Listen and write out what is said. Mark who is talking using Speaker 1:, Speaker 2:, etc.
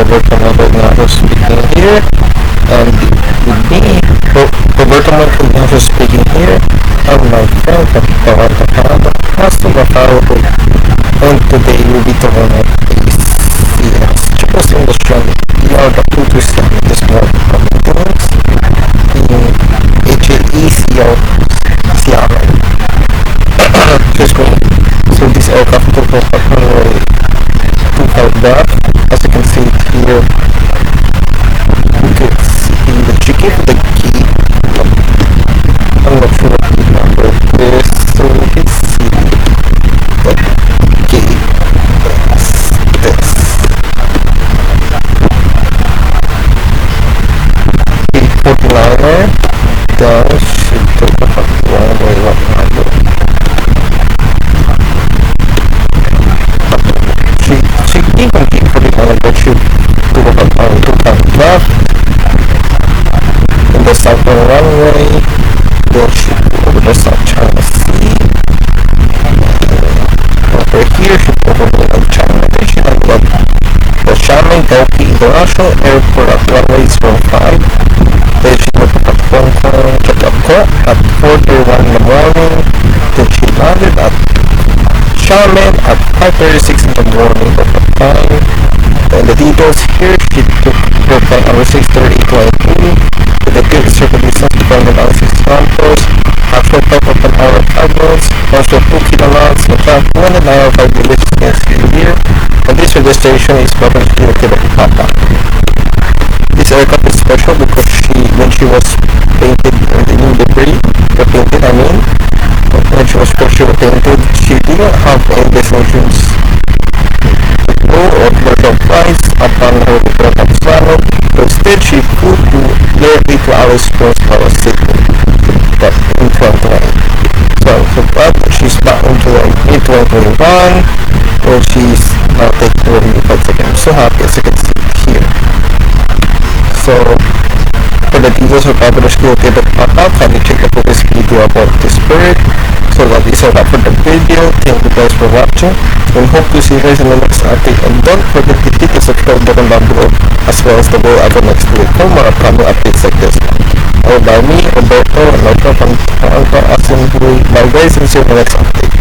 Speaker 1: Roberto Maldonado speaking here, and with me, Roberto Maldonado speaking here, and my friend Pawan Canada, Master Mafaro, and today we'll be talking about ACS Triple Industrial ER.227 this morning from maintenance in HAECO Xiamen. So this aircraft took off at runway 25 as you can see it here. You can see that she gave the key. I'm not sure what the number is, so you can see the key is this. 849er, then she took off at runway 100. She even came for the island, but she took off left in the southern runway, then she flew over the South China Sea, over here she flew over the China, then she landed at the Xiamen International Airport at runway 05, then she went up at Hong Kong, checked out at 4:31 in the morning, then she landed at Xiamen at 5:36 in the morning local time. And the details here, she took her flight number 63823 with the good circle distance dependent on 6 kilometers, actual flight of 1 hour 5 minutes, also 2 kilonauts, in fact 1 hour 5 minutes you can see here, and this registration is probably located in Papa. This aircraft is special because when she was painted in the new debris, when she was special painted, she didn't have any designations to go or commercial flights upon her return of Islamic, so instead she flew to nearly 2 hours post power Sydney, but in 2020. So but she's back into in 2021, where she's now taking over the flights again. I'm so happy as you can see here. So for the details of published located up, kindly check the previous video about this bird. So that is all up for the video. Thank you guys for watching, and hope to see you guys in the next update. And don't forget to hit the subscribe button down below, as well as the bell icon next to it for more upcoming updates like this. By me, Roberto, and my friend from Hong Kong, bye guys, and see you in the next update.